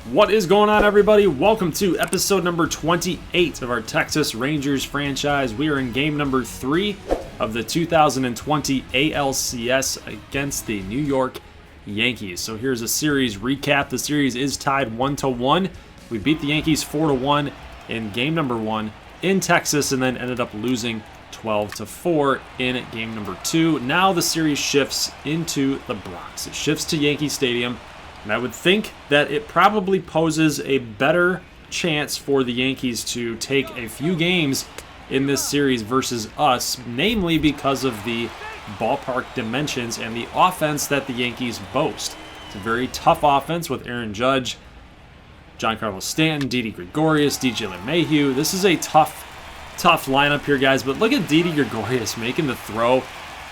What is going on, everybody? Welcome to episode number 28 of our Texas Rangers franchise. We are in game number 3 of the 2020 ALCS against the New York Yankees. So here's a series recap. The series is tied 1-1. We beat the Yankees 4-1 in game number 1 in Texas and then ended up losing 12-4 in game number 2. Now the series shifts into the Bronx. It shifts to Yankee Stadium. And I would think that it probably poses a better chance for the Yankees to take a few games in this series versus us, namely because of the ballpark dimensions and the offense that the Yankees boast. It's a very tough offense with Aaron Judge, Giancarlo Stanton, Didi Gregorius, DJ LeMahieu. This is a tough lineup here, guys, but look at Didi Gregorius making the throw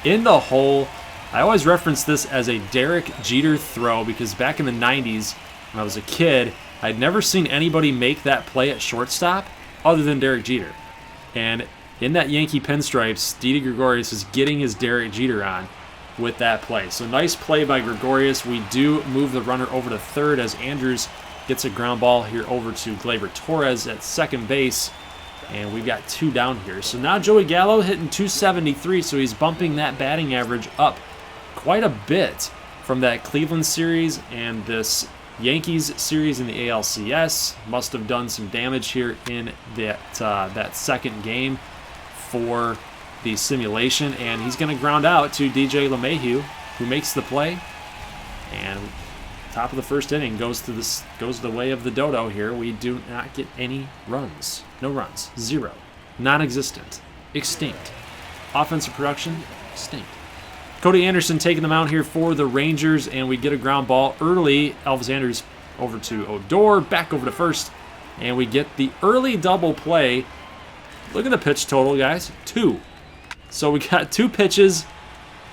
in the hole. I always reference this as a Derek Jeter throw because back in the 90s, when I was a kid, I'd never seen anybody make that play at shortstop other than Derek Jeter. And in that Yankee pinstripes, Didi Gregorius is getting his Derek Jeter on with that play. So nice play by Gregorius. We do move the runner over to third as Andrews gets a ground ball here over to Gleyber Torres at second base. And we've got 2 down here. So now Joey Gallo hitting .273, so he's bumping that batting average up quite a bit from that Cleveland series and this Yankees series in the ALCS. Must have done some damage here in that second game for the simulation, and he's going to ground out to DJ LeMahieu, who makes the play. And top of the first inning goes the way of the dodo here. We do not get any runs. No runs. 0. Non-existent. Extinct. Offensive production, extinct. Cody Anderson taking them out here for the Rangers, and we get a ground ball early. Elvis Andrus over to Odor, back over to first, and we get the early double play. Look at the pitch total, guys. 2. So we got 2 pitches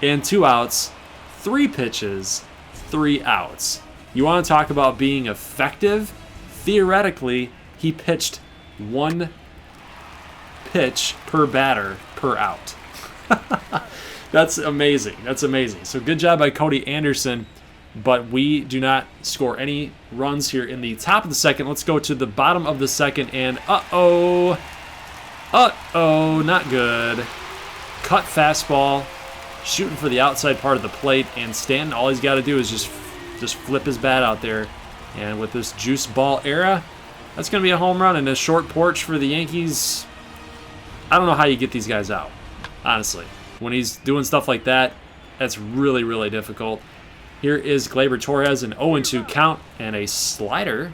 and 2 outs, 3 pitches, 3 outs. You want to talk about being effective? Theoretically, he pitched 1 pitch per batter per out. That's amazing. That's amazing. So good job by Cody Anderson, but we do not score any runs here in the top of the second. Let's go to the bottom of the second, and not good. Cut fastball, shooting for the outside part of the plate, and Stanton, all he's got to do is just flip his bat out there. And with this juice ball era, that's going to be a home run and a short porch for the Yankees. I don't know how you get these guys out, honestly. When he's doing stuff like that, that's really, really difficult. Here is Gleyber Torres, an 0-2 count and a slider.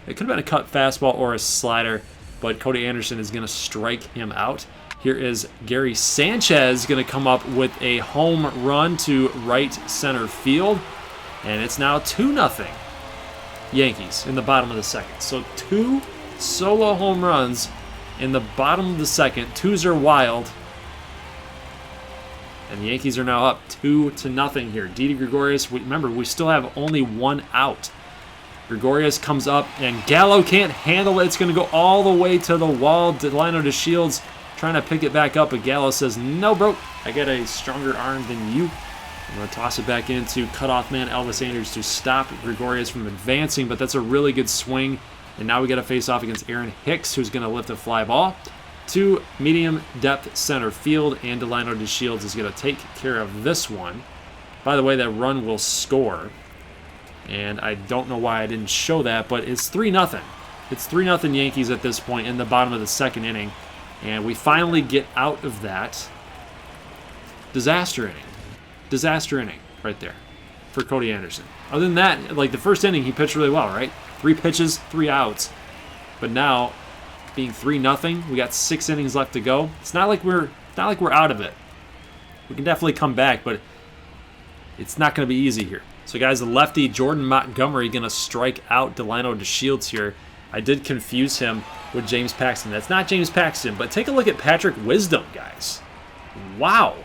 It could have been a cut fastball or a slider, but Cody Anderson is going to strike him out. Here is Gary Sanchez going to come up with a home run to right center field, and it's now 2-0 Yankees in the bottom of the second. So 2 solo home runs in the bottom of the second. 2s are wild. And the Yankees are now up 2-0 here. Didi Gregorius, remember, we still have only 1 out. Gregorius comes up, and Gallo can't handle it. It's going to go all the way to the wall. Delino DeShields trying to pick it back up, but Gallo says, no, bro, I got a stronger arm than you. I'm going to toss it back into cutoff man Elvis Andrus to stop Gregorius from advancing, but that's a really good swing. And now we got to face off against Aaron Hicks, who's going to lift a fly ball to medium depth center field, and Delino DeShields is going to take care of this one. By the way, that run will score, and I don't know why I didn't show that, but it's 3-0. It's 3-0 Yankees at this point in the bottom of the second inning, and we finally get out of that disaster inning right there for Cody Anderson. Other than that, like the first inning, he pitched really well, right? 3 pitches, 3 outs, but now being 3-0, we got 6 innings left to go. It's not like we're out of it. We can definitely come back, but it's not going to be easy here. So guys, the lefty Jordan Montgomery going to strike out Delino DeShields here. I did confuse him with James Paxton. That's not James Paxton, but take a look at Patrick Wisdom, guys. Wow.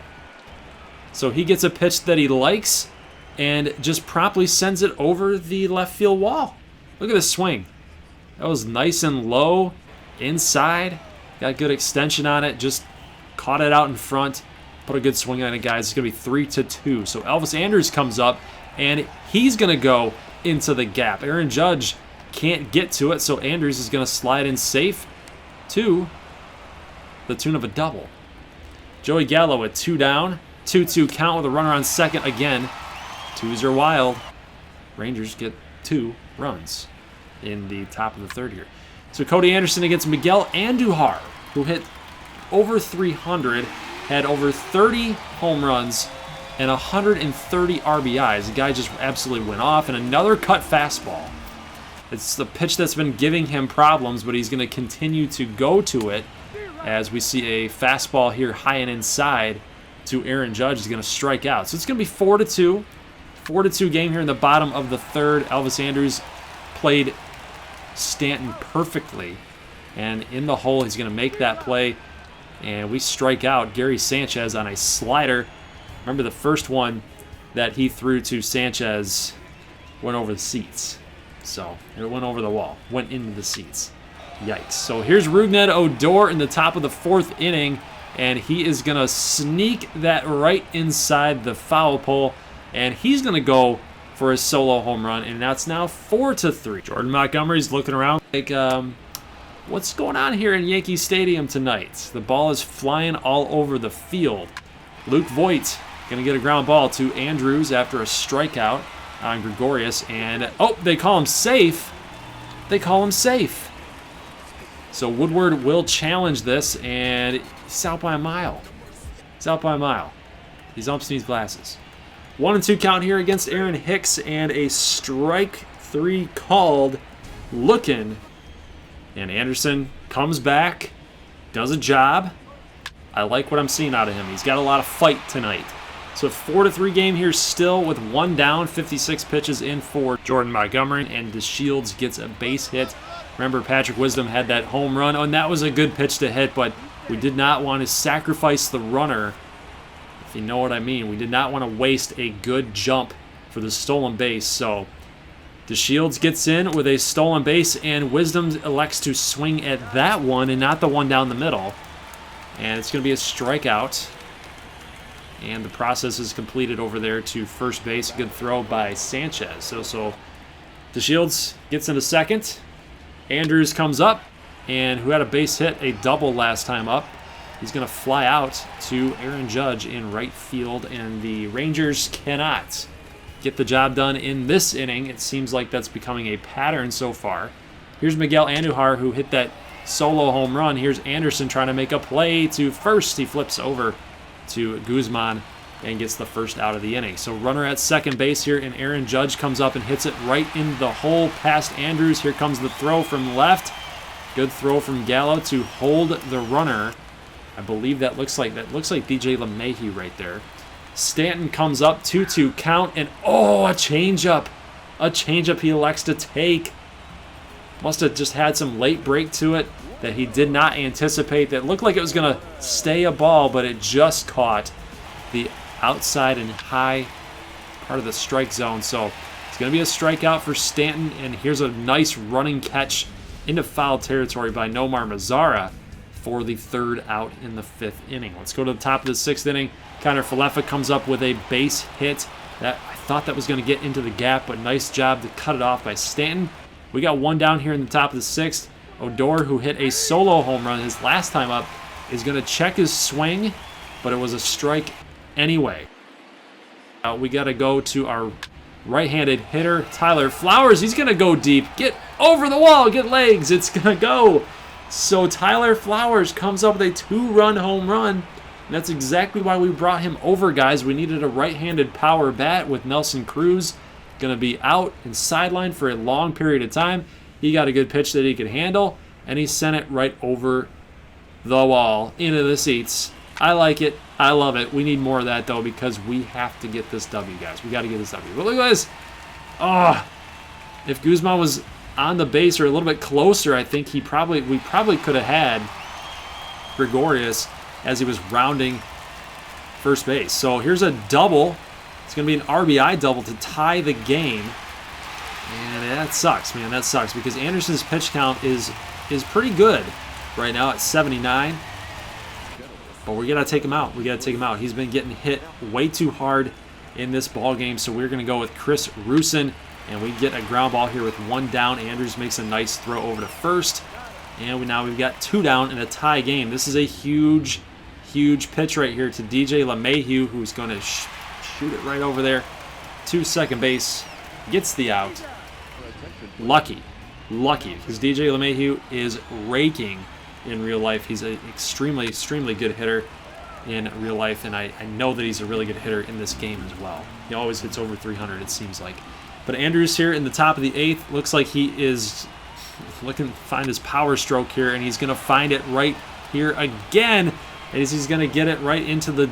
So he gets a pitch that he likes and just promptly sends it over the left field wall. Look at this swing. That was nice and low. Inside, got good extension on it, just caught it out in front, put a good swing on it, guys. It's going to be 3-2. So Elvis Andrus comes up, and he's going to go into the gap. Aaron Judge can't get to it, so Andrews is going to slide in safe to the tune of a double. Joey Gallo with 2 down. 2-2 count with a runner on second again. 2s are wild. Rangers get 2 runs in the top of the third here. So Cody Anderson against Miguel Andujar, who hit over 300, had over 30 home runs and 130 RBIs. The guy just absolutely went off. And another cut fastball. It's the pitch that's been giving him problems, but he's going to continue to go to it as we see a fastball here high and inside to Aaron Judge. He's going to strike out. So it's going to be 4-2. 4-2 game here in the bottom of the third. Elvis Andrus played Stanton perfectly. And in the hole, he's going to make that play. And we strike out Gary Sanchez on a slider. Remember the first one that he threw to Sanchez went over the seats. So it went over the wall, went into the seats. Yikes. So here's Rougned Odor in the top of the 4th inning, and he is going to sneak that right inside the foul pole, and he's going to go for a solo home run, and that's now 4-3. Jordan Montgomery's looking around like, what's going on here in Yankee Stadium tonight? The ball is flying all over the field. Luke Voigt going to get a ground ball to Andrews after a strikeout on Gregorius, and oh, they call him safe. They call him safe. So Woodward will challenge this, and he's out by a mile. He's out by a mile. These umps need glasses. 1-2 count here against Aaron Hicks, and a strike 3 called. Looking, and Anderson comes back, does a job. I like what I'm seeing out of him. He's got a lot of fight tonight. So 4-3 game here still with 1 down, 56 pitches in for Jordan Montgomery, and DeShields gets a base hit. Remember, Patrick Wisdom had that home run, and that was a good pitch to hit, but we did not want to sacrifice the runner, if you know what I mean. We did not want to waste a good jump for the stolen base, so DeShields gets in with a stolen base, and Wisdom elects to swing at that one and not the one down the middle. And it's going to be a strikeout. And the process is completed over there to first base. Good throw by Sanchez. So DeShields gets into second. Andrews comes up, and who had a base hit, a double last time up. He's going to fly out to Aaron Judge in right field, and the Rangers cannot get the job done in this inning. It seems like that's becoming a pattern so far. Here's Miguel Andujar, who hit that solo home run. Here's Anderson trying to make a play to first. He flips over to Guzman and gets the first out of the inning. So runner at second base here, and Aaron Judge comes up and hits it right in the hole past Andrews. Here comes the throw from left. Good throw from Gallo to hold the runner. I believe that looks like DJ LeMahieu right there. Stanton comes up, 2-2 count, and oh, a changeup. A changeup he elects to take. Must have just had some late break to it that he did not anticipate. That looked like it was going to stay a ball, but it just caught the outside and high part of the strike zone. So it's going to be a strikeout for Stanton, and here's a nice running catch into foul territory by Nomar Mazara for the 3rd out in the 5th inning. Let's go to the top of the 6th inning. Connor Falefa comes up with a base hit. I thought that was going to get into the gap, but nice job to cut it off by Stanton. We got 1 down here in the top of the 6th. Odor, who hit a solo home run his last time up, is going to check his swing, but it was a strike anyway. We got to go to our right-handed hitter, Tyler Flowers. He's going to go deep. Get over the wall. Get legs. It's going to go. So Tyler Flowers comes up with a 2-run home run. And that's exactly why we brought him over, guys. We needed a right-handed power bat with Nelson Cruz going to be out and sidelined for a long period of time. He got a good pitch that he could handle, and he sent it right over the wall into the seats. I like it. I love it. We need more of that, though, because we have to get this W, guys. We got to get this W. But look at this. Oh, if Guzman was on the base or a little bit closer, I think we probably could have had Gregorius as he was rounding first base. So here's a double. It's going to be an RBI double to tie the game. And that sucks, man. That sucks because Anderson's pitch count is pretty good right now at 79. But we got to take him out. We got to take him out. He's been getting hit way too hard in this ball game. So we're going to go with Chris Rusin And we get a ground ball here with 1 down. Andrews makes a nice throw over to first. And now we've got 2 down in a tie game. This is a huge, huge pitch right here to DJ LeMahieu, who's going to shoot it right over there to second base. Gets the out. Lucky, because DJ LeMahieu is raking in real life. He's an extremely, extremely good hitter in real life, and I know that he's a really good hitter in this game as well. He always hits over 300, it seems like. But Andrews here in the top of the 8th looks like he is looking to find his power stroke here, and he's going to find it right here again. As he's going to get it right into the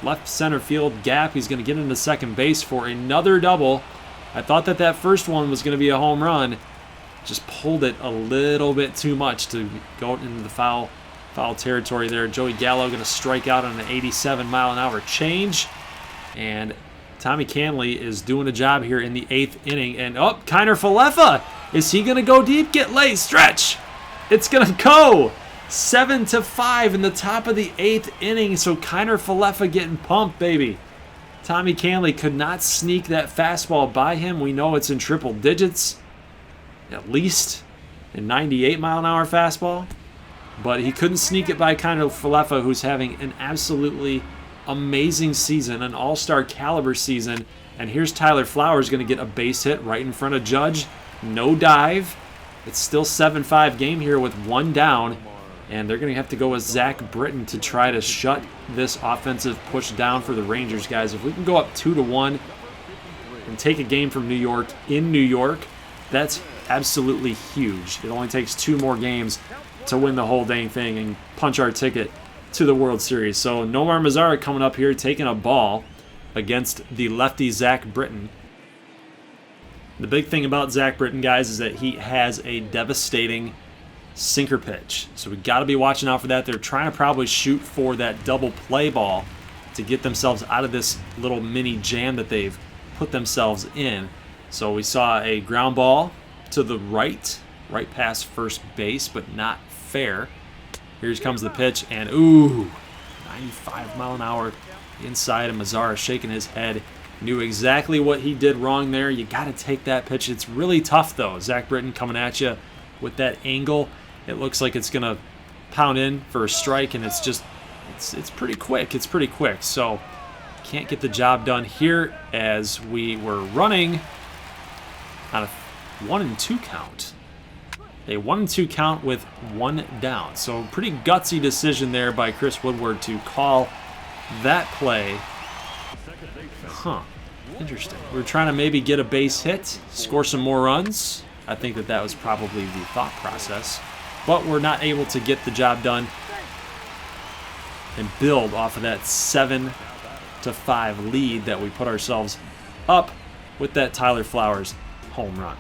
left center field gap. He's going to get into second base for another double. I thought that first one was going to be a home run. Just pulled it a little bit too much to go into the foul territory there. Joey Gallo going to strike out on an 87-mile-an-hour change. And Tommy Canley is doing a job here in the 8th inning. And, Kiner Falefa. Is he going to go deep? Get late. Stretch. It's going to go. 7-5 in the top of the 8th inning. So Kiner Falefa getting pumped, baby. Tommy Canley could not sneak that fastball by him. We know it's in triple digits, at least a 98-mile-an-hour fastball. But he couldn't sneak it by Kiner Falefa, who's having an absolutely amazing season, an all-star caliber season. And here's Tyler Flowers going to get a base hit right in front of Judge. No dive. It's still 7-5 game here with 1 down. And they're going to have to go with Zach Britton to try to shut this offensive push down for the Rangers, guys. If we can go up 2-1 and take a game from New York in New York, that's absolutely huge. It only takes 2 more games to win the whole dang thing and punch our ticket to the World Series. So Nomar Mazara coming up here, taking a ball against the lefty Zach Britton. The big thing about Zach Britton, guys, is that he has a devastating sinker pitch. So we got to be watching out for that. They're trying to probably shoot for that double play ball to get themselves out of this little mini jam that they've put themselves in. So we saw a ground ball to the right past first base, but not fair. Here comes the pitch, and 95-mile-an-hour inside, and Mazara shaking his head. Knew exactly what he did wrong there. You got to take that pitch. It's really tough, though. Zach Britton coming at you with that angle. It looks like it's going to pound in for a strike, and it's pretty quick. It's pretty quick. So can't get the job done here as we were running on a 1-2 count. A 1-2 count with 1 down. So pretty gutsy decision there by Chris Woodward to call that play. Interesting. We're trying to maybe get a base hit, score some more runs. I think that was probably the thought process. But we're not able to get the job done and build off of that 7-5 lead that we put ourselves up with that Tyler Flowers home run.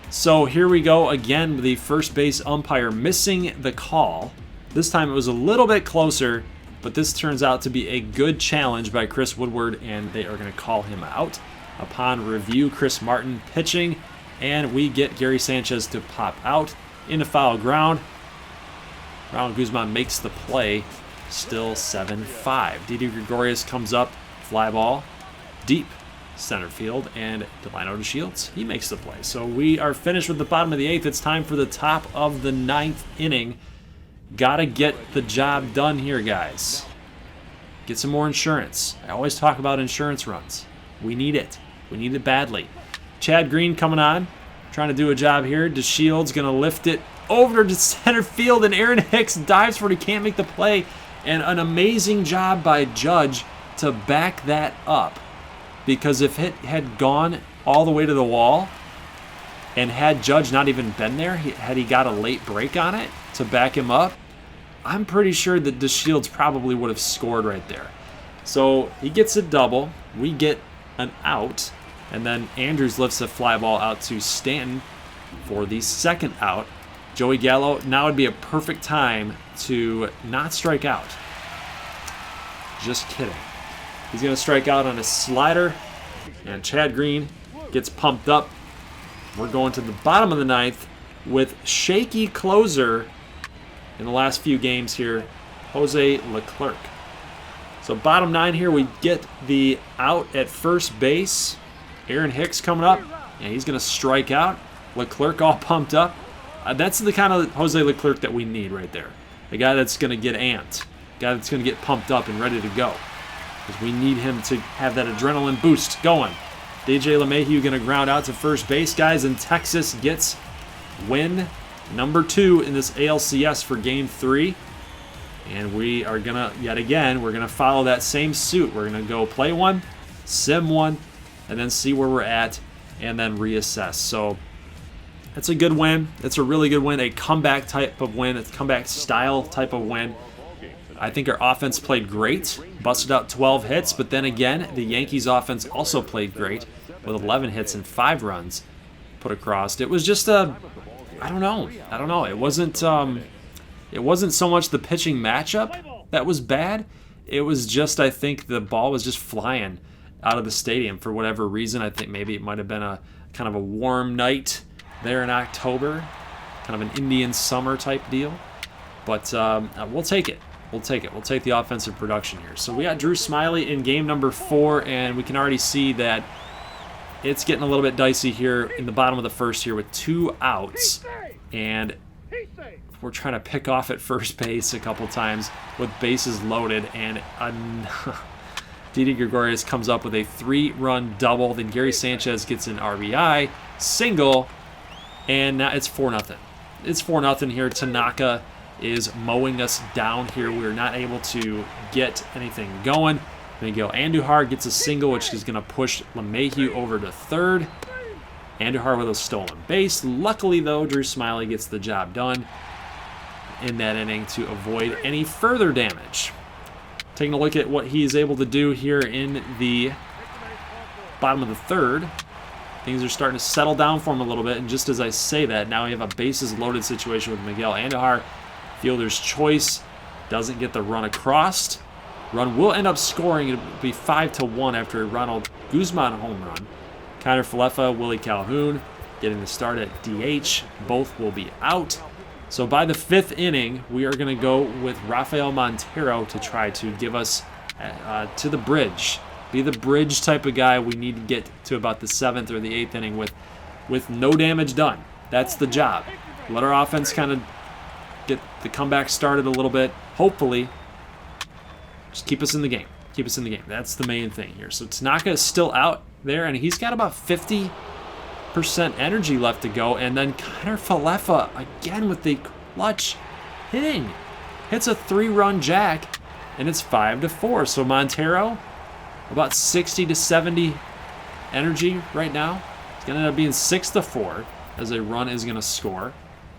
So here we go again, the first base umpire missing the call. This time it was a little bit closer, but this turns out to be a good challenge by Chris Woodward, and they are going to call him out. Upon review, Chris Martin pitching, and we get Gary Sanchez to pop out into foul ground. Raul Guzman makes the play, still 7-5. Didi Gregorius comes up, fly ball, deep center field, and Delino DeShields, he makes the play. So we are finished with the bottom of the 8th. It's time for the top of the 9th inning. Gotta get the job done here, guys. Get some more insurance. I always talk about insurance runs. We need it. We need it badly. Chad Green coming on, trying to do a job here. DeShields gonna lift it over to center field, and Aaron Hicks dives for it. He can't make the play. And an amazing job by Judge to back that up. Because if it had gone all the way to the wall, and had Judge not even been there, had he got a late break on it to back him up, I'm pretty sure that DeShields probably would have scored right there. So he gets a double. We get an out. And then Andrews lifts a fly ball out to Stanton for the second out. Joey Gallo, now would be a perfect time to not strike out. Just kidding. He's going to strike out on a slider, and Chad Green gets pumped up. We're going to the bottom of the 9th with shaky closer in the last few games here, Jose Leclerc. So bottom 9 here, we get the out at first base. Aaron Hicks coming up, and he's going to strike out. Leclerc all pumped up. That's the kind of Jose Leclerc that we need right there. A guy that's going to get amped. A guy that's going to get pumped up and ready to go. Because we need him to have that adrenaline boost going. DJ LeMahieu going to ground out to first base, guys, and Texas gets win number 2 in this ALCS for Game 3. And we are going to, yet again, we're going to follow that same suit. We're going to go play one, sim one, and then see where we're at, and then reassess. So that's a good win. It's a really good win, a comeback type of win, a comeback style type of win. I think our offense played great, busted out 12 hits, but then again, the Yankees offense also played great with 11 hits and 5 runs put across. It was just I don't know. It wasn't so much the pitching matchup that was bad. It was just, I think the ball was just flying out of the stadium for whatever reason. I think maybe it might have been a kind of a warm night there in October, kind of an Indian summer type deal. But we'll take it. We'll take it. We'll take the offensive production here. So we got Drew Smyly in game number 4, and we can already see that it's getting a little bit dicey here in the bottom of the first here with 2 outs. And we're trying to pick off at first base a couple times with bases loaded. And Didi Gregorius comes up with a 3-run double. Then Gary Sanchez gets an RBI single. And now it's 4-0. It's 4-0 here. Tanaka is mowing us down here. We're not able to get anything going. Miguel Andujar gets a single, which is going to push LeMahieu over to third. Andujar with a stolen base. Luckily, though, Drew Smyly gets the job done in that inning to avoid any further damage. Taking a look at what he is able to do here in the bottom of the third. Things are starting to settle down for him a little bit, and just as I say that, now we have a bases-loaded situation with Miguel Andujar. Fielder's choice doesn't get the run across. Run will end up scoring. It'll be 5-1 after a Ronald Guzman home run. Kiner Falefa, Willie Calhoun getting the start at DH. Both will be out. So by the 5th inning, we are going to go with Rafael Montero to try to give us to the bridge. Be the bridge type of guy. We need to get to about the 7th or the 8th inning with no damage done. That's the job. Let our offense kind of get the comeback started a little bit. Hopefully, just keep us in the game. Keep us in the game. That's the main thing here. So Tanaka is still out there, and he's got about 50% energy left to go. And then Kiner Falefa, again with the clutch hitting. Hits a 3-run jack, and it's 5-4. So Montero, about 60 to 70 energy right now. It's going to end up being 6-4 as a run is going to score.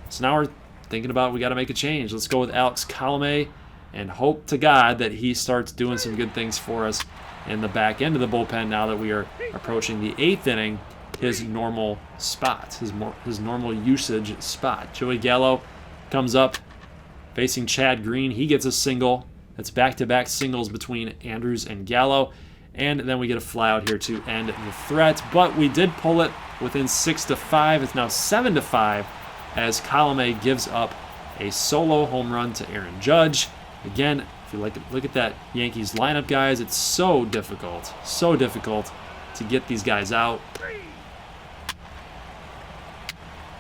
So now we're thinking about we got to make a change. Let's go with Alex Colomé and hope to God that he starts doing some good things for us in the back end of the bullpen now that we are approaching the 8th inning, his normal spot, his normal usage spot. Joey Gallo comes up facing Chad Green. He gets a single. That's back-to-back singles between Andrews and Gallo. And then we get a fly out here to end the threat. But we did pull it within 6-5. It's now 7-5 as Colomé gives up a solo home run to Aaron Judge. Again, if you look at that Yankees lineup, guys, it's so difficult to get these guys out.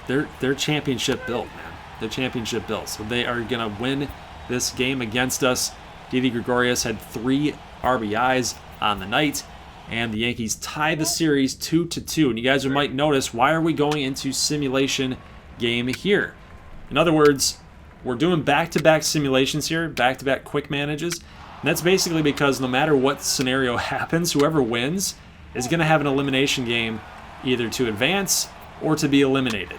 They're championship built, man. They're championship built. So they are going to win this game against us. Didi Gregorius had 3 RBIs on the night, and the Yankees tie the series 2-2. And you guys might notice, why are we going into simulation game here? In other words, we're doing back-to-back simulations here, back-to-back quick manages, and that's basically because no matter what scenario happens, whoever wins is going to have an elimination game either to advance or to be eliminated.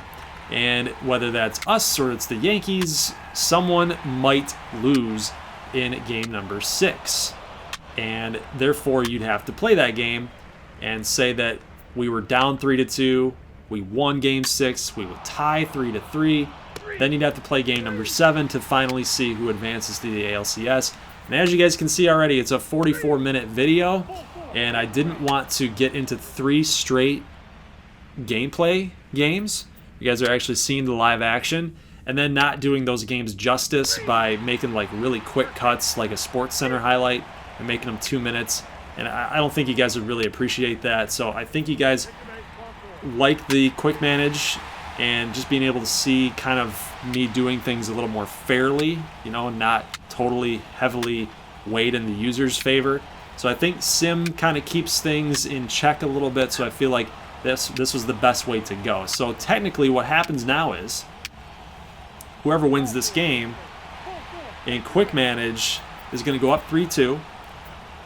And whether that's us or it's the Yankees, someone might lose in game number 6. And therefore, you'd have to play that game and say that we were down 3-2, we won game 6, we would tie 3-3. Then you'd have to play game number 7 to finally see who advances to the ALCS. And as you guys can see already, it's a 44-minute video, and I didn't want to get into 3 straight gameplay games. You guys are actually seeing the live action, and then not doing those games justice by making like really quick cuts, like a Sports Center highlight, and making them 2 minutes. And I don't think you guys would really appreciate that. So I think you guys like the quick manage and just being able to see kind of me doing things a little more fairly, you know, not totally heavily weighed in the user's favor. So I think Sim kind of keeps things in check a little bit, so I feel like this was the best way to go. So technically what happens now is whoever wins this game in quick manage is going to go up 3-2,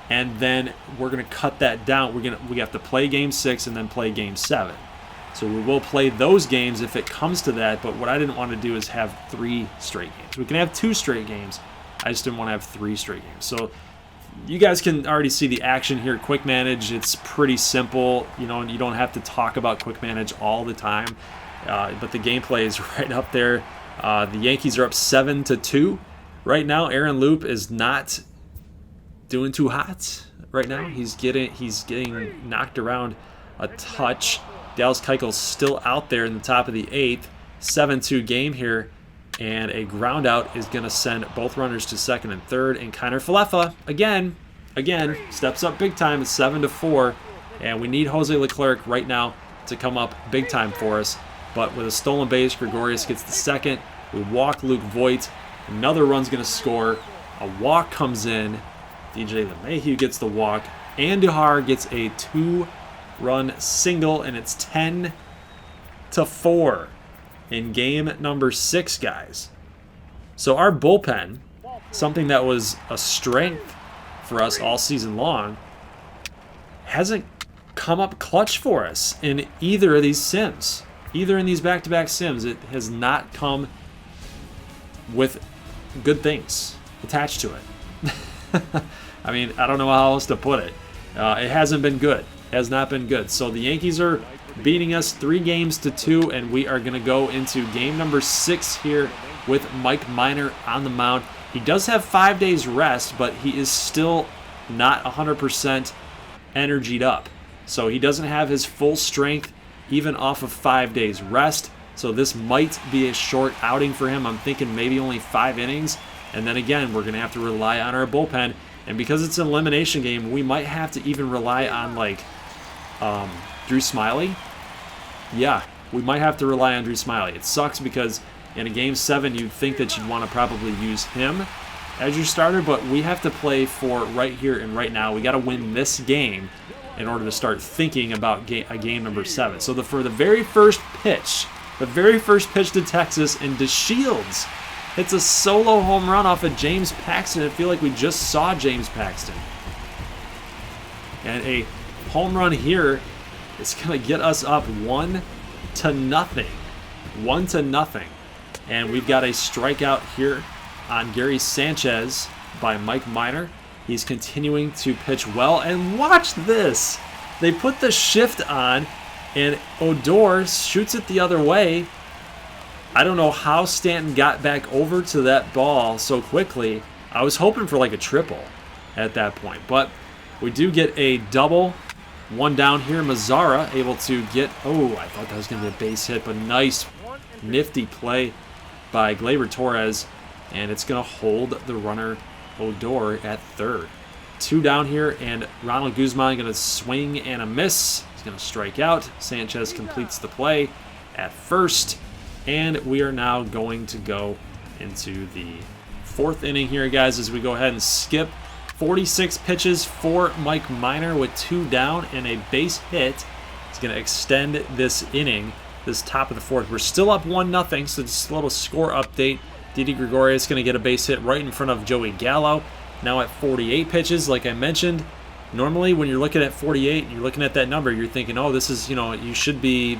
and then we're going to cut that down. We have to play game 6 and then play game 7. So we will play those games if it comes to that, but what I didn't want to do is have 3 straight games. We can have 2 straight games. I just didn't want to have 3 straight games. So you guys can already see the action here. Quick manage, it's pretty simple, you know, and you don't have to talk about quick manage all the time. But the gameplay is right up there. The Yankees are up 7-2 right now. Aaron Loop is not doing too hot right now. He's getting knocked around a touch. Dallas Keuchel's still out there in the top of the 8th. 7-2 game here, and a ground out is going to send both runners to second and third. And Kiner Falefa again steps up big time. It's 7-4, and we need Jose Leclerc right now to come up big time for us. But with a stolen base, Gregorius gets the second. We walk Luke Voigt. Another run's going to score. A walk comes in. DJ LeMahieu gets the walk. Andujar gets a 2-run single, and it's 10-4 in game number 6, guys. So our bullpen, something that was a strength for us all season long, hasn't come up clutch for us in either of these sims. Either in these back-to-back sims, it has not come with good things attached to it. I mean, I don't know how else to put it. It hasn't been good. It has not been good. So the Yankees are beating us 3-2, and we are going to go into game number 6 here with Mike Minor on the mound. He does have 5 days rest, but he is still not 100% energied up. So he doesn't have his full strength even off of 5 days rest. So this might be a short outing for him. I'm thinking maybe only 5 innings. And then again, we're going to have to rely on our bullpen. And because it's an elimination game, we might have to even rely on like Drew Smyly. Yeah, we might have to rely on Drew Smyly. It sucks because in a game 7, you'd think that you'd want to probably use him as your starter, but we have to play for right here and right now. We got to win this game in order to start thinking about game number 7. So for the very first pitch to Texas, and DeShields hits a solo home run off of James Paxton. I feel like we just saw James Paxton. And a home run here is going to get us up 1-0. 1-0. And we've got a strikeout here on Gary Sanchez by Mike Minor. He's continuing to pitch well. And watch this. They put the shift on, and Odor shoots it the other way. I don't know how Stanton got back over to that ball so quickly. I was hoping for like a triple at that point. But we do get a double. One down here. Mazzara able to get... Oh, I thought that was going to be a base hit, but nice, nifty play by Gleyber Torres. And it's going to hold the runner Odor at third. 2 down here, and Ronald Guzman going to swing and a miss. He's going to strike out. Sanchez completes the play at first. And we are now going to go into the 4th inning here, guys, as we go ahead and skip 46 pitches for Mike Minor with 2 down and a base hit. He's going to extend this inning, this top of the 4th. We're still up 1-0, so just a little score update. Didi Gregorius going to get a base hit right in front of Joey Gallo. Now at 48 pitches, like I mentioned. Normally, when you're looking at 48 and you're looking at that number, you're thinking, oh, this is, you should be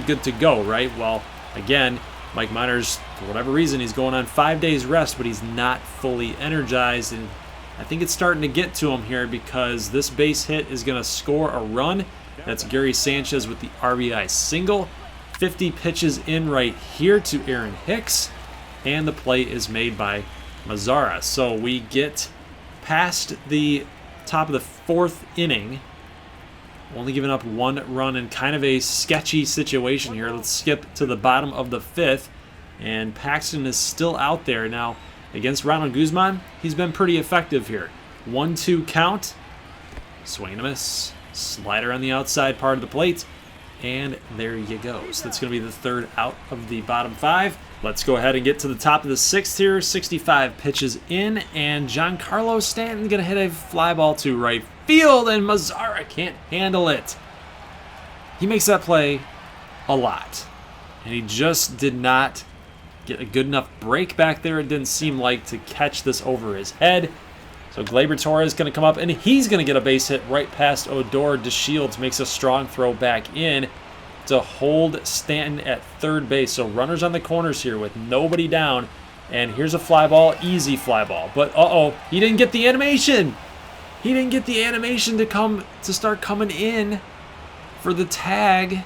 good to go, right? Well, again, Mike Minor's, for whatever reason, he's going on 5 days rest, but he's not fully energized, and I think it's starting to get to him here because this base hit is going to score a run. That's Gary Sanchez with the RBI single. 50 pitches in right here to Aaron Hicks, and the play is made by Mazzara. So we get past the top of the 4th inning, only giving up 1 run in kind of a sketchy situation here. Let's skip to the bottom of the 5th, and Paxton is still out there. Now, against Ronald Guzman, he's been pretty effective here. 1-2 count, swing and a miss, slider on the outside part of the plate, And there you go. So that's going to be the third out of the bottom 5. Let's go ahead and get to the top of the 6th here. 65 pitches in, and Giancarlo Stanton going to hit a fly ball to right field, and Mazara can't handle it. He makes that play a lot, and he just did not get a good enough break back there, it didn't seem like, to catch this over his head. So Gleyber Torres is going to come up, and he's going to get a base hit right past Odor. DeShields makes a strong throw back in to hold Stanton at third base. So runners on the corners here with nobody down. And here's a fly ball, easy fly ball. But he didn't get the animation. He didn't get the animation to start coming in for the tag,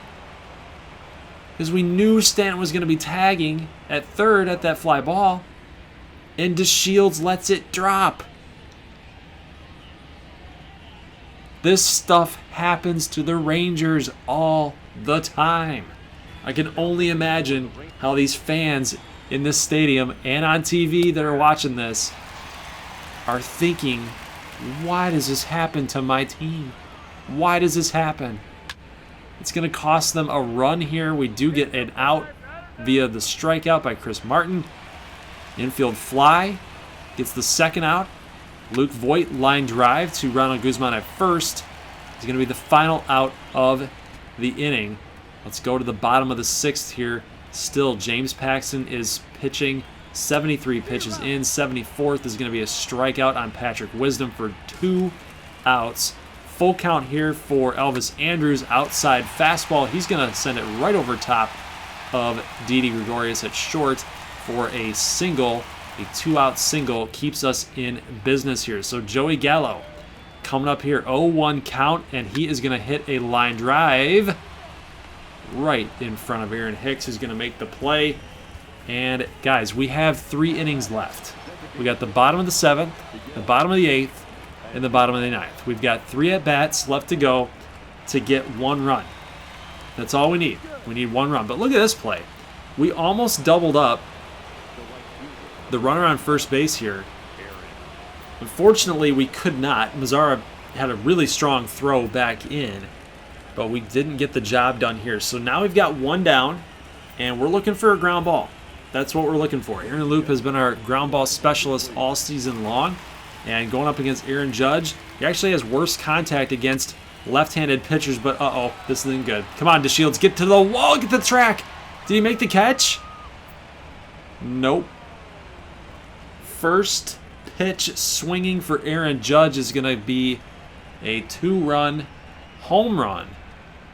because we knew Stanton was going to be tagging at third at that fly ball. And DeShields lets it drop. This stuff happens to the Rangers all the time. I can only imagine how these fans in this stadium and on TV that are watching this are thinking, why does this happen to my team? Why does this happen? It's going to cost them a run here. We do get an out via the strikeout by Chris Martin. Infield fly gets the second out. Luke Voit line drive to Ronald Guzman at first. It's going to be the final out of the inning. Let's go to the bottom of the 6th here. Still, James Paxton is pitching 73 pitches in. 74th is going to be a strikeout on Patrick Wisdom for 2 outs. Full count here for Elvis Andrus. Outside fastball. He's going to send it right over top of Didi Gregorius at short for a single. A 2-out single keeps us in business here. So Joey Gallo coming up here, 0-1 count, and he is going to hit a line drive right in front of Aaron Hicks, who's going to make the play. And guys, we have 3 innings left. We got the bottom of the 7th, the bottom of the 8th, and the bottom of the 9th. We've got 3 at-bats left to go to get 1 run. That's all we need. We need 1 run. But look at this play. We almost doubled up the runner on first base here. Unfortunately, we could not. Mazara had a really strong throw back in, but we didn't get the job done here. So now we've got 1 down, and we're looking for a ground ball. That's what we're looking for. Aaron Loop has been our ground ball specialist all season long, and going up against Aaron Judge, he actually has worse contact against left-handed pitchers, but this isn't good. Come on, DeShields, get to the wall, get the track. Did he make the catch? Nope. First pitch swinging for Aaron Judge is going to be a 2-run home run.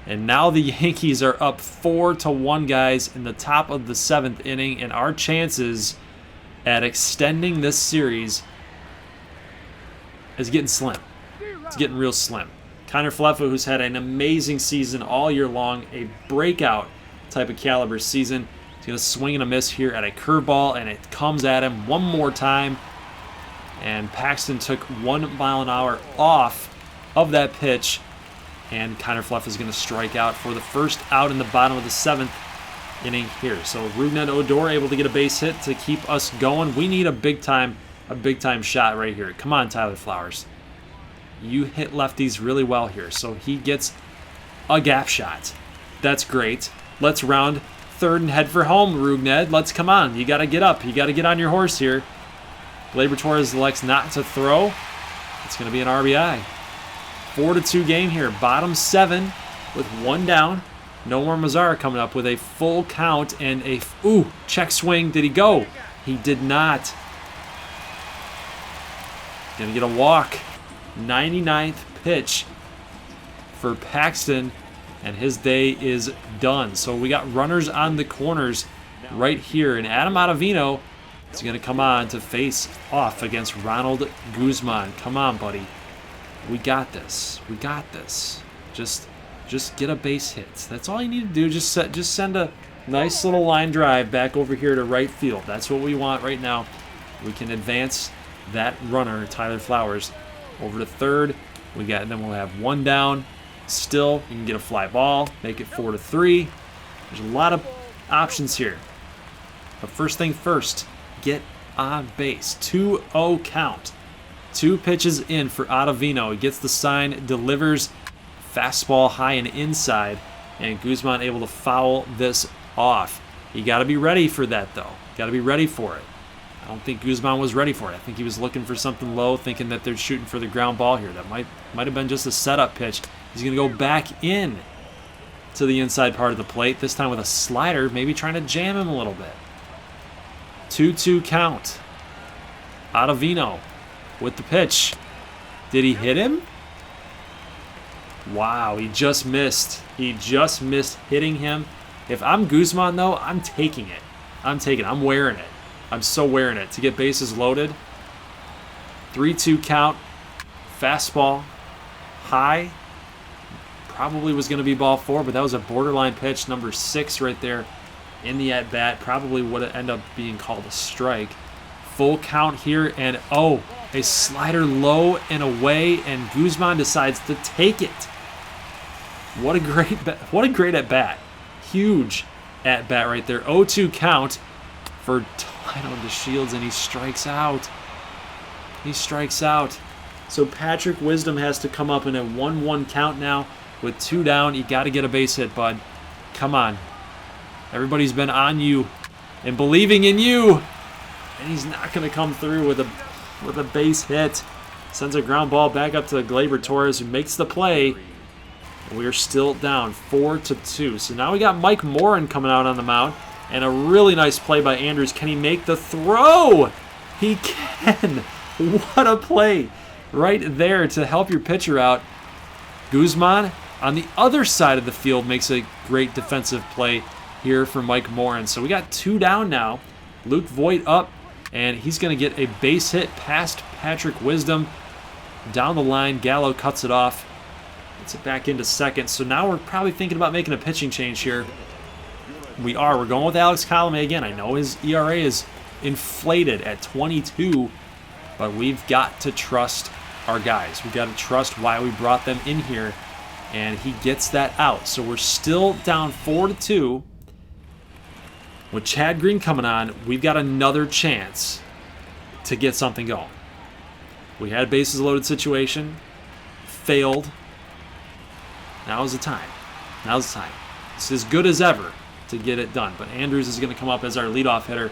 And now the Yankees are up 4-1, guys, in the top of the 7th inning, and our chances at extending this series is getting slim. It's getting real slim. Connor Fleffa, who's had an amazing season all year long, a breakout type of caliber season, is going to swing and a miss here at a curveball, and it comes at him one more time. And Paxton took 1 mile an hour off of that pitch, and Connor Fleffa is going to strike out for the first out in the bottom of the 7th inning here. So Rougned Odor able to get a base hit to keep us going. We need a big time shot right here. Come on, Tyler Flowers. You hit lefties really well here. So he gets a gap shot. That's great. Let's round third and head for home, Rougned. Let's come on. You got to get up. You got to get on your horse here. Gleyber Torres elects not to throw. It's going to be an RBI. 4-2 game here. Bottom 7 with 1 down. Nomar Mazara coming up with a full count and a check swing. Did he go? He did not. Gonna get a walk. 99th pitch for Paxton, and his day is done. So we got runners on the corners right here, and Adam Ottavino is going to come on to face off against Ronald Guzman. Come on, buddy. We got this. We got this. Just get a base hit. That's all you need to do. Just send a nice little line drive back over here to right field. That's what we want right now. We can advance that runner, Tyler Flowers, over to third. Then we'll have 1 down. Still, you can get a fly ball, make it 4-3. There's a lot of options here. But first thing first, get on base. 2-0 count. 2 pitches in for Ottavino. He gets the sign, delivers fastball high and inside. and Guzman able to foul this off. You got to be ready for that, though. Got to be ready for it. I don't think Guzman was ready for it. I think he was looking for something low, thinking that they're shooting for the ground ball here. That might have been just a setup pitch. He's going to go back in to the inside part of the plate, this time with a slider, maybe trying to jam him a little bit. 2-2 count. Ottavino with the pitch. Did he hit him? Wow, he just missed. He just missed hitting him. If I'm Guzman, though, I'm taking it. I'm wearing it. I'm so wearing it to get bases loaded. 3-2 count. Fastball. High. Probably was going to be ball 4, but that was a borderline pitch. Number 6 right there in the at-bat. Probably would end up being called a strike. Full count here, and oh, a slider low and away, and Guzman decides to take it. What a great at-bat. Huge at-bat right there. 0-2 count for Tyler DeShields, and he strikes out. He strikes out. So Patrick Wisdom has to come up in a 1-1 count now with 2 down. You got to get a base hit, bud. Come on. Everybody's been on you and believing in you. And he's not going to come through with a base hit. Sends a ground ball back up to Gleyber Torres, who makes the play. We are still down 4-2. So now we got Mike Morin coming out on the mound. And a really nice play by Andrews. Can he make the throw? He can. What a play right there to help your pitcher out. Guzman on the other side of the field makes a great defensive play here for Mike Morin. So we got 2 down now. Luke Voigt up, and he's going to get a base hit past Patrick Wisdom. Down the line, Gallo cuts it off. Gets it back into second. So now we're probably thinking about making a pitching change here. We are. We're going with Alex Colomé again. I know his ERA is inflated at 22, but we've got to trust our guys. We've got to trust why we brought them in here, and he gets that out. So we're still down 4-2. With Chad Green coming on, we've got another chance to get something going. We had a bases loaded situation, failed. Now's the time. Now's the time. It's as good as ever to get it done. But Andrews is going to come up as our leadoff hitter,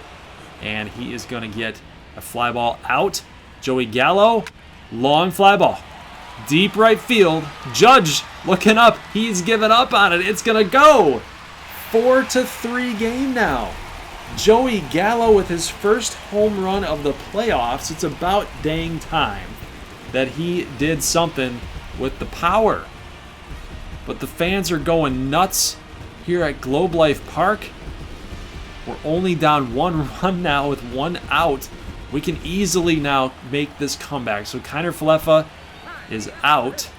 and he is going to get a fly ball out. Joey Gallo, long fly ball. Deep right field. Judge looking up. He's given up on it. It's going to go. 4-3 game now. Joey Gallo with his first home run of the playoffs. It's about dang time that he did something with the power. But the fans are going nuts here at Globe Life Park. We're only down 1 run now with 1 out. We can easily now make this comeback. So Kiner Falefa is out.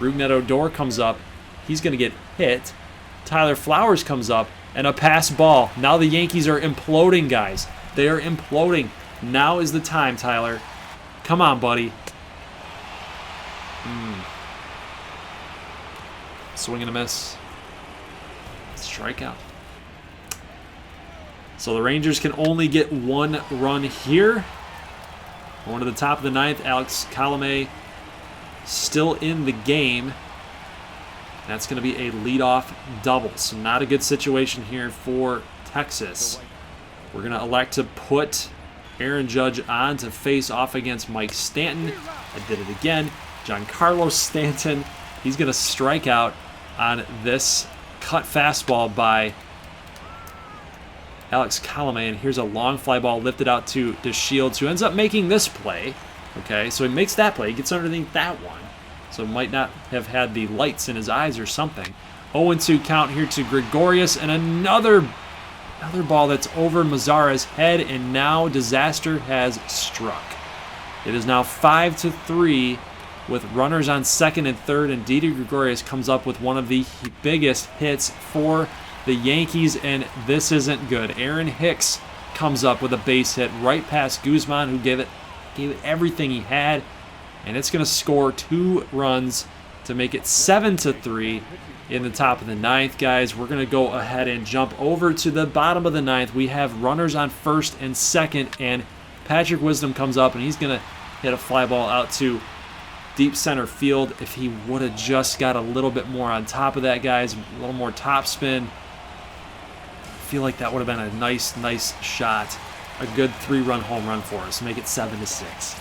Rougned Odor comes up. He's going to get hit. Tyler Flowers comes up, and a pass ball. Now the Yankees are imploding, guys. They are imploding. Now is the time, Tyler. Come on, buddy. Swing and a miss. Strikeout. So the Rangers can only get 1 run here. Going to the top of the 9th. Alex Colomé still in the game. That's going to be a leadoff double. So not a good situation here for Texas. We're going to elect to put Aaron Judge on to face off against Mike Stanton. I did it again. Giancarlo Stanton. He's going to strike out on this cut fastball by Alex Colomé. And here's a long fly ball lifted out to DeShields, who ends up making this play. Okay, so he makes that play. He gets underneath that one. So might not have had the lights in his eyes or something. 0-2 count here to Gregorius, and another ball that's over Mazara's head, and now disaster has struck. It is now 5-3 with runners on second and third, and Didi Gregorius comes up with one of the biggest hits for the Yankees, and this isn't good. Aaron Hicks comes up with a base hit right past Guzman, who gave it everything he had. And it's going to score 2 runs to make it 7-3 in the top of the 9th, guys. We're going to go ahead and jump over to the bottom of the 9th. We have runners on first and second, and Patrick Wisdom comes up, and he's going to hit a fly ball out to deep center field. If he would have just got a little bit more on top of that, guys, a little more topspin, I feel like that would have been a nice shot. A good 3-run home run for us, make it 7-6.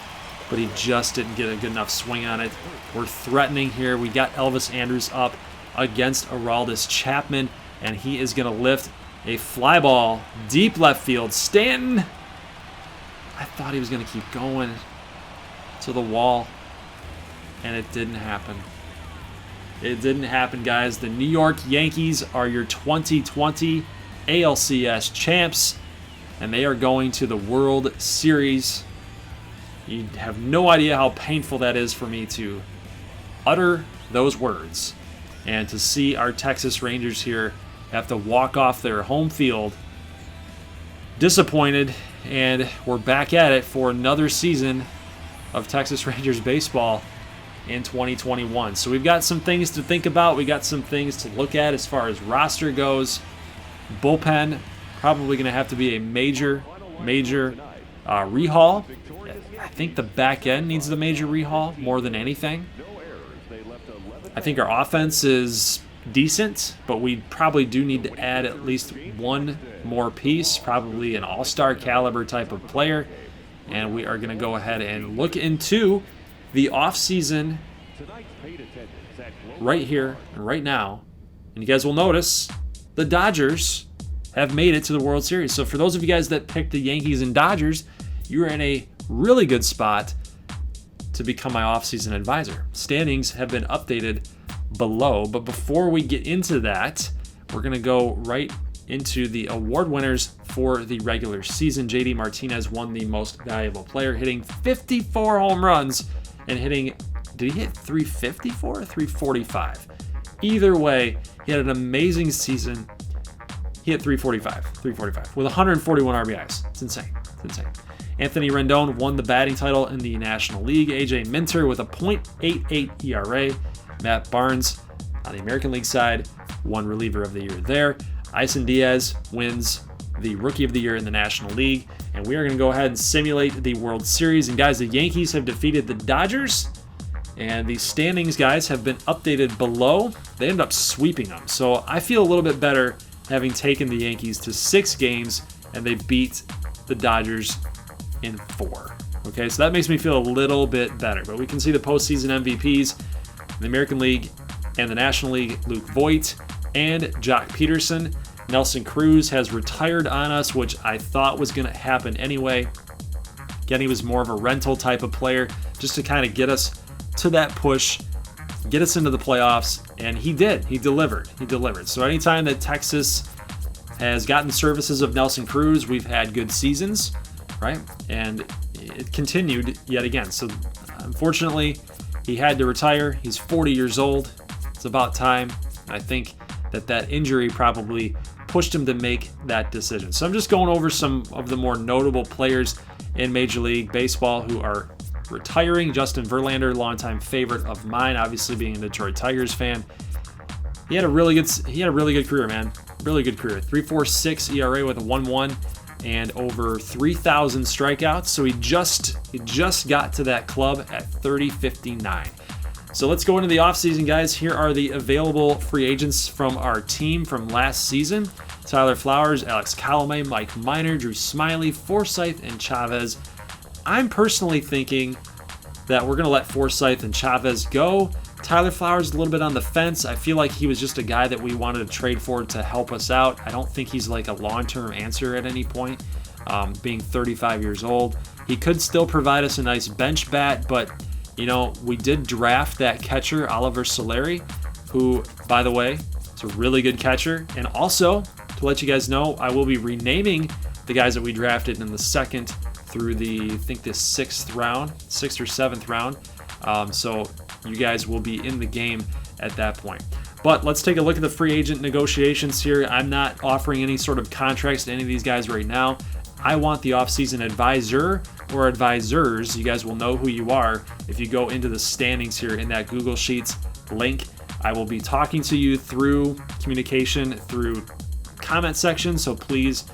But he just didn't get a good enough swing on it. We're threatening here. We got Elvis Andrus up against Aroldis Chapman, and he is going to lift a fly ball deep left field. Stanton, I thought he was going to keep going to the wall, and it didn't happen. It didn't happen, guys. The New York Yankees are your 2020 ALCS champs, and they are going to the World Series. You have no idea how painful that is for me to utter those words, and to see our Texas Rangers here have to walk off their home field disappointed, and we're back at it for another season of Texas Rangers baseball in 2021. So we've got some things to think about. We got some things to look at as far as roster goes. Bullpen, probably going to have to be a major rehaul. I think the back end needs the major rehaul more than anything. I think our offense is decent, but we probably do need to add at least one more piece, probably an all-star caliber type of player. And we are going to go ahead and look into the offseason right here and right now. And you guys will notice the Dodgers have made it to the World Series. So for those of you guys that picked the Yankees and Dodgers, you're in a really good spot to become my offseason advisor. Standings have been updated below, but before we get into that, we're going to go right into the award winners for the regular season. JD Martinez won the most valuable player, hitting 54 home runs and hitting, did he hit 354 or 345? Either way, he had an amazing season. He hit 345 with 141 RBIs. It's insane. Anthony Rendon won the batting title in the National League. AJ Minter with a .88 ERA. Matt Barnes on the American League side won reliever of the year there. Isan Diaz wins the Rookie of the Year in the National League. And we are going to go ahead and simulate the World Series. And guys, the Yankees have defeated the Dodgers. And the standings, guys, have been updated below. They ended up sweeping them. So I feel a little bit better having taken the Yankees to 6 games, and they beat the Dodgers in 4. Okay, so that makes me feel a little bit better. But we can see the postseason MVPs in the American League and the National League: Luke Voigt and Jock Peterson. Nelson Cruz has retired on us, which I thought was going to happen anyway. Again, he was more of a rental type of player just to kind of get us to that push, get us into the playoffs, and he did. He delivered. So anytime that Texas has gotten the services of Nelson Cruz, we've had good seasons, right? And it continued yet again. So unfortunately, he had to retire. He's 40 years old. It's about time. I think that injury probably pushed him to make that decision. So I'm just going over some of the more notable players in Major League Baseball who are retiring. Justin Verlander, longtime favorite of mine, obviously being a Detroit Tigers fan. He had a really good career, man. Really good career. 3.46 ERA with a 1.1 and over 3,000 strikeouts. So he just got to that club at 30.59. So let's go into the offseason, guys. Here are the available free agents from our team from last season: Tyler Flowers, Alex Colomé, Mike Minor, Drew Smyly, Forsythe, and Chavez. I'm personally thinking that we're going to let Forsythe and Chavez go. Tyler Flowers is a little bit on the fence. I feel like he was just a guy that we wanted to trade for to help us out. I don't think he's like a long-term answer at any point, being 35 years old. He could still provide us a nice bench bat, but you know, we did draft that catcher, Oliver Soleri, who, by the way, is a really good catcher. And also, to let you guys know, I will be renaming the guys that we drafted in the second through the, I think, the 6th or 7th round. So you guys will be in the game at that point. But let's take a look at the free agent negotiations here. I'm not offering any sort of contracts to any of these guys right now. I want the offseason advisor or advisors. You guys will know who you are if you go into the standings here in that Google Sheets link. I will be talking to you through communication, through comment section, so please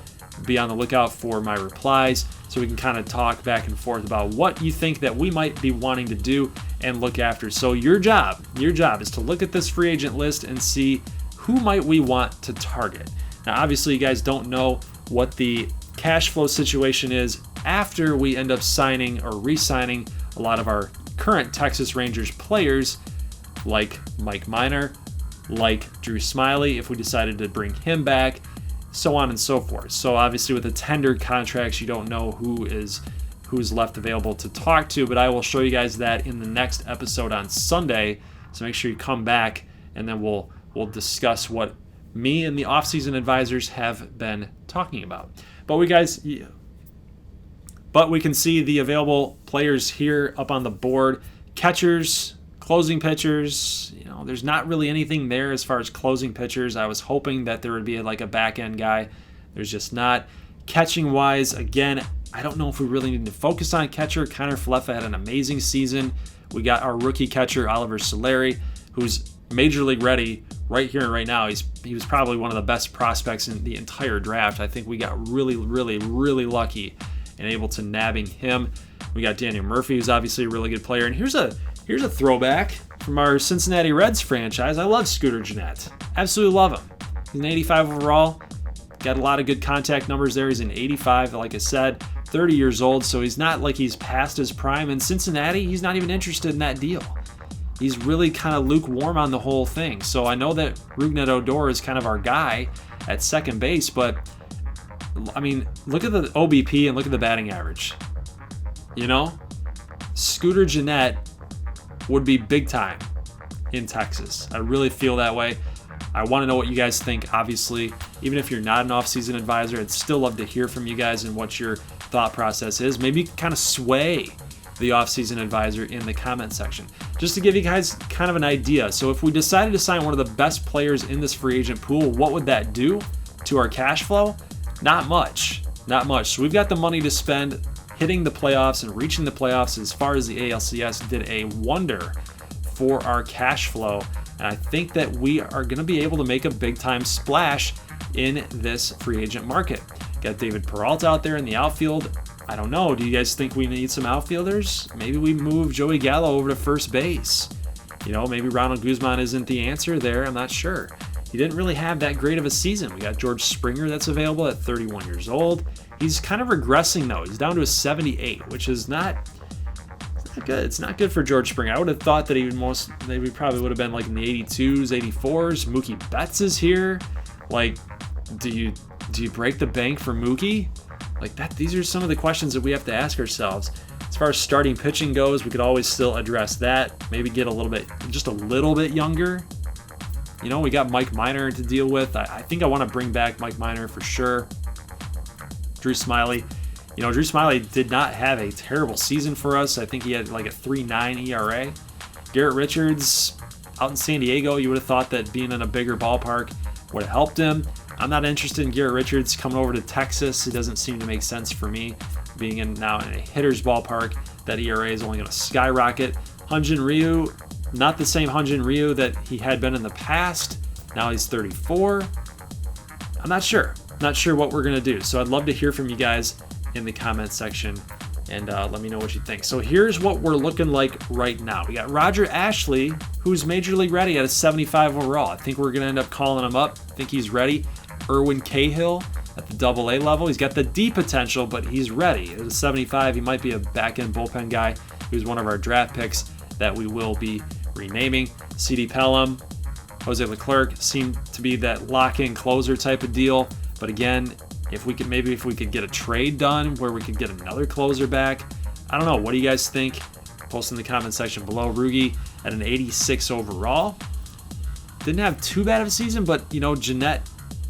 be on the lookout for my replies so we can kind of talk back and forth about what you think that we might be wanting to do and look after. So your job is to look at this free agent list and see who might we want to target. Now, obviously, you guys don't know what the cash flow situation is after we end up signing or re-signing a lot of our current Texas Rangers players, like Mike Minor, like Drew Smyly, if we decided to bring him back, so on and so forth. So obviously with the tender contracts, you don't know who's left available to talk to, but I will show you guys that in the next episode on Sunday. So make sure you come back, and then we'll discuss what me and the offseason advisors have been talking about. But we can see the available players here up on the board. Catchers, closing pitchers, there's not really anything there as far as closing pitchers. I was hoping that there would be like a back end guy. There's just not. Catching wise, again, I don't know if we really need to focus on catcher. Connor Falefa had an amazing season. We got our rookie catcher, Oliver Solari, who's major league ready right here and right now. He was probably one of the best prospects in the entire draft. I think we got really, really, really lucky and able to nabbing him. We got Daniel Murphy, who's obviously a really good player. And here's a throwback from our Cincinnati Reds franchise. I love Scooter Gennett. Absolutely love him. He's an 85 overall. Got a lot of good contact numbers there. He's an 85, like I said, 30 years old, so he's not like he's past his prime. In Cincinnati, he's not even interested in that deal. He's really kind of lukewarm on the whole thing. So I know that Rougned Odor is kind of our guy at second base, but I mean, look at the OBP and look at the batting average. Scooter Gennett would be big time in Texas. I really feel that way. I want to know what you guys think. Obviously, even if you're not an offseason advisor, I'd still love to hear from you guys and what your thought process is. Maybe kind of sway the offseason advisor in the comment section, just to give you guys kind of an idea. So if we decided to sign one of the best players in this free agent pool, what would that do to our cash flow? Not much. So we've got the money to spend hitting the playoffs and reaching the playoffs. As far as the ALCS did a wonder for our cash flow. And I think that we are going to be able to make a big time splash in this free agent market. Got David Peralta out there in the outfield. I don't know. Do you guys think we need some outfielders? Maybe we move Joey Gallo over to first base. Maybe Ronald Guzman isn't the answer there. I'm not sure. He didn't really have that great of a season. We got George Springer that's available at 31 years old. He's kind of regressing though. He's down to a 78, which is not good. It's not good for George Springer. I would have thought that he probably would have been like in the 82s, 84s. Mookie Betts is here. Like, do you break the bank for Mookie? Like that. These are some of the questions that we have to ask ourselves. As far as starting pitching goes, we could always still address that. Maybe get just a little bit younger. We got Mike Minor to deal with. I think I want to bring back Mike Minor for sure. Drew Smyly. Drew Smyly did not have a terrible season for us. I think he had like a 3.9 ERA. Garrett Richards out in San Diego, you would have thought that being in a bigger ballpark would have helped him. I'm not interested in Garrett Richards coming over to Texas. It doesn't seem to make sense for me. Being now in a hitter's ballpark, that ERA is only going to skyrocket. Hyun-Jin Ryu, not the same Hyun-Jin Ryu that he had been in the past. Now he's 34. I'm not sure. Not sure what we're going to do. So I'd love to hear from you guys in the comment section and let me know what you think. So here's what we're looking like right now. We got Roger Ashley, who's major league ready at a 75 overall. I think we're going to end up calling him up. I think he's ready. Erwin Cahill at the AA level. He's got the D potential, but he's ready. At a 75, he might be a back-end bullpen guy. He was one of our draft picks that we will be renaming. CD Pelham, Jose Leclerc seem to be that lock-in closer type of deal. But again, if we could get a trade done where we could get another closer back. I don't know. What do you guys think? Post in the comment section below. Rugi at an 86 overall. Didn't have too bad of a season, but Gennett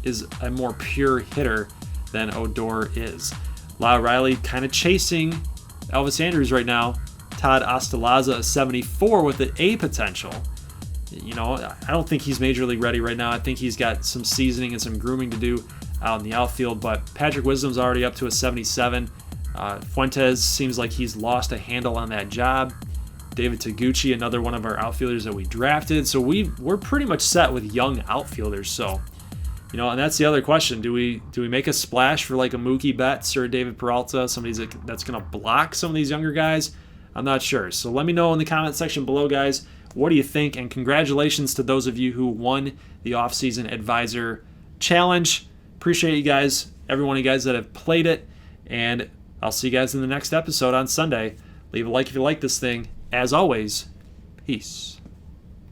is a more pure hitter than Odor is. Lyle Riley kind of chasing Elvis Andrus right now. Todd Ostalaza, a 74 with an A potential. I don't think he's major league ready right now. I think he's got some seasoning and some grooming to do out in the outfield, but Patrick Wisdom's already up to a 77. Fuentes seems like he's lost a handle on that job. David Taguchi, another one of our outfielders that we drafted. So we're pretty much set with young outfielders. So, and that's the other question. Do we make a splash for like a Mookie Betts or a David Peralta, somebody that's going to block some of these younger guys? I'm not sure. So let me know in the comment section below, guys. What do you think? And congratulations to those of you who won the Offseason Advisor Challenge. Appreciate you guys, every one of you guys that have played it. And I'll see you guys in the next episode on Sunday. Leave a like if you like this thing. As always, peace.